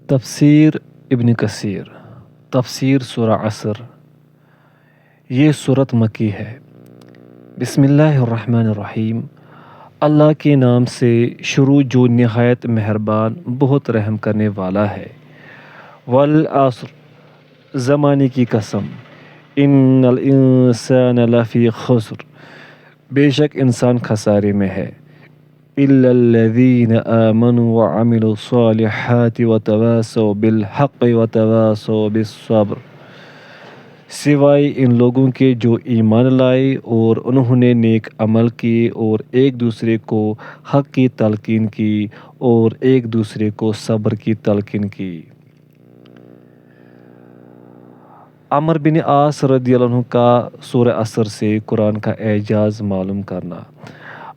تفسیر ابن کثیر تفسیر سورہ عصر۔ یہ سورت مکی ہے۔ بسم اللہ الرحمن الرحیم۔ اللہ کے نام سے شروع جو نہایت مہربان بہت رحم کرنے والا ہے۔ والعصر، زمانے کی قسم۔ ان الانسان لفی خسر، بے شک انسان خسارے میں ہے۔ الا الذین آمنوا وعملوا الصالحات وتواصوا بالحق وتواصوا بالصبر، سوائے ان لوگوں کے جو ایمان لائے اور انہوں نے نیک عمل کیے اور ایک دوسرے کو حق کی تلقین کی اور ایک دوسرے کو صبر کی تلقین کی۔ عمر بن عاص رضی اللہ عنہ کا سورہ عصر سے قرآن کا اعجاز معلوم کرنا۔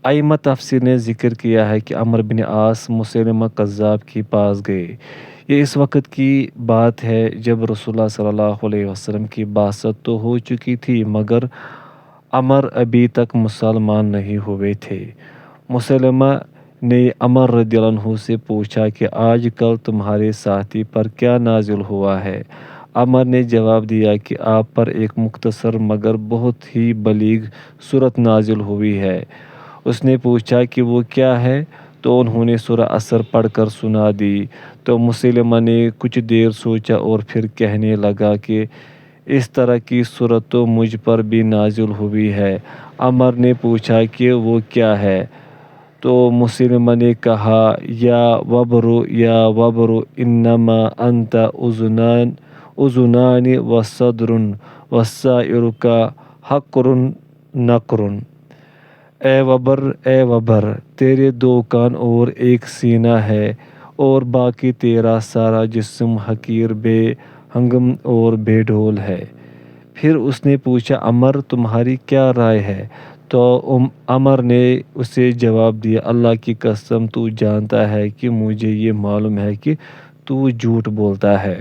ائمہ تفسیر نے ذکر کیا ہے کہ عمر بن عاص مسیلمہ کذاب کے پاس گئے۔ یہ اس وقت کی بات ہے جب رسول اللہ صلی اللہ علیہ وسلم کی بعثت تو ہو چکی تھی، مگر عمر ابھی تک مسلمان نہیں ہوئے تھے۔ مسیلمہ نے عمر رضی اللہ عنہ سے پوچھا کہ آج کل تمہارے ساتھی پر کیا نازل ہوا ہے؟ عمر نے جواب دیا کہ آپ پر ایک مختصر مگر بہت ہی بلیغ سورت نازل ہوئی ہے۔ اس نے پوچھا کہ وہ کیا ہے، تو انہوں نے سورہ عصر پڑھ کر سنا دی۔ تو مسیلمہ نے کچھ دیر سوچا اور پھر کہنے لگا کہ اس طرح کی سورت تو مجھ پر بھی نازل ہوئی ہے۔ عمر نے پوچھا کہ وہ کیا ہے، تو مسیلمہ نے کہا یا وبر انما انت اذنان وصدر والسائر کا حقر نقر، اے وبر تیرے دو کان اور ایک سینہ ہے اور باقی تیرا سارا جسم حقیر، بے ہنگم اور بے ڈھول ہے۔ پھر اس نے پوچھا عمر تمہاری کیا رائے ہے؟ تو عمر نے اسے جواب دیا اللہ کی قسم تو جانتا ہے کہ مجھے یہ معلوم ہے کہ تو جھوٹ بولتا ہے۔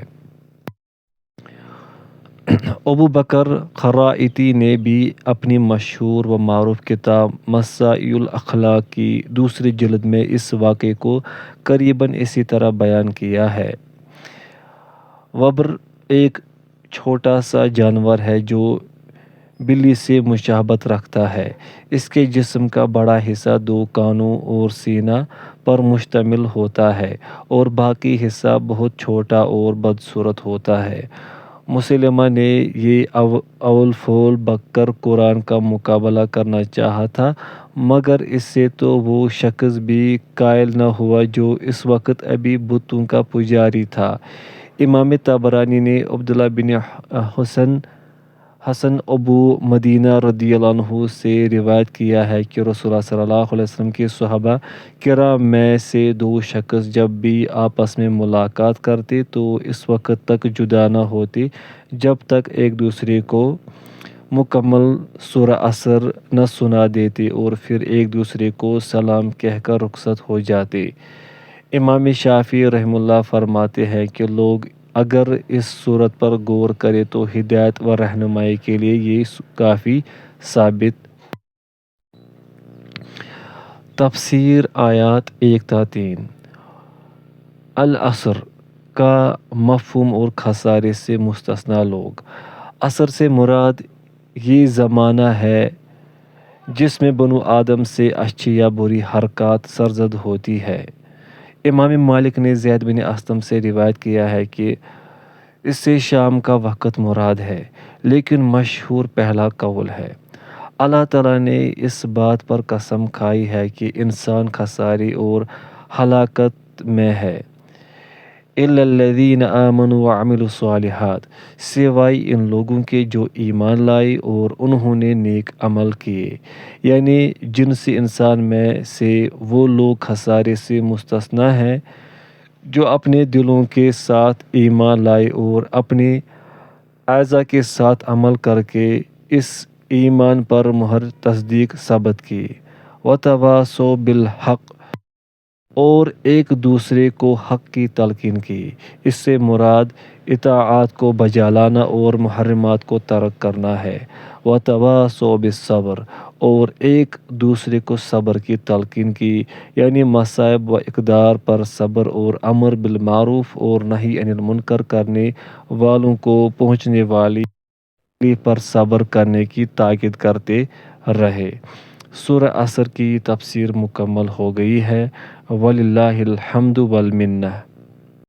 ابو بکر خرائطی نے بھی اپنی مشہور و معروف کتاب مسائل الاخلاق کی دوسری جلد میں اس واقعے کو قریباً اسی طرح بیان کیا ہے۔ وبر ایک چھوٹا سا جانور ہے جو بلی سے مشابہت رکھتا ہے۔ اس کے جسم کا بڑا حصہ دو کانوں اور سینہ پر مشتمل ہوتا ہے اور باقی حصہ بہت چھوٹا اور بدصورت ہوتا ہے۔ مسیلمہ نے یہ اول فول بک کر قرآن کا مقابلہ کرنا چاہا تھا، مگر اس سے تو وہ شخص بھی قائل نہ ہوا جو اس وقت ابھی بتوں کا پجاری تھا۔ امام طبرانی نے عبداللہ بن حسن ابو مدینہ رضی اللہ عنہ سے روایت کیا ہے کہ رسول اللہ صلی اللہ علیہ وسلم کے صحابہ کرام میں سے دو شخص جب بھی آپس میں ملاقات کرتے تو اس وقت تک جدا نہ ہوتے جب تک ایک دوسرے کو مکمل سورہ عصر نہ سنا دیتے اور پھر ایک دوسرے کو سلام کہہ کر رخصت ہو جاتے۔ امام شافعی رحمہ اللہ فرماتے ہیں کہ لوگ اگر اس صورت پر غور کرے تو ہدایت و رہنمائی کے لیے یہ کافی ثابت۔ تفسیر آیات 1 تا 3۔ العصر کا مفہوم اور خسارے سے مستثنی لوگ۔ عصر سے مراد یہ زمانہ ہے جس میں بنو آدم سے اچھی یا بری حرکات سرزد ہوتی ہے۔ امام مالک نے زید بن اسلم سے روایت کیا ہے کہ اس سے شام کا وقت مراد ہے، لیکن مشہور پہلا قول ہے۔ اللہ تعالیٰ نے اس بات پر قسم کھائی ہے کہ انسان خسارے اور ہلاکت میں ہے۔ الا الذین آمنوا وعملوا الصالحات، سوائے ان لوگوں کے جو ایمان لائے اور انہوں نے نیک عمل کیے، یعنی جنسی انسان میں سے وہ لوگ خسارے سے مستثنی ہیں جو اپنے دلوں کے ساتھ ایمان لائے اور اپنے اعضاء کے ساتھ عمل کر کے اس ایمان پر مہر تصدیق ثابت کی۔ وتواصوا بالحق، اور ایک دوسرے کو حق کی تلقین کی۔ اس سے مراد اطاعت کو بجا لانا اور محرمات کو ترک کرنا ہے۔ وتواصوا بالصبر، اور ایک دوسرے کو صبر کی تلقین کی، یعنی مصائب و اقدار پر صبر اور امر بالمعروف اور نہی عن المنکر کرنے والوں کو پہنچنے والی پر صبر کرنے کی تاکید کرتے رہے۔ سورہ عصر کی تفسیر مکمل ہو گئی ہے۔ وَلِلَّهِ الْحَمْدُ وَالْمِنَّةُ۔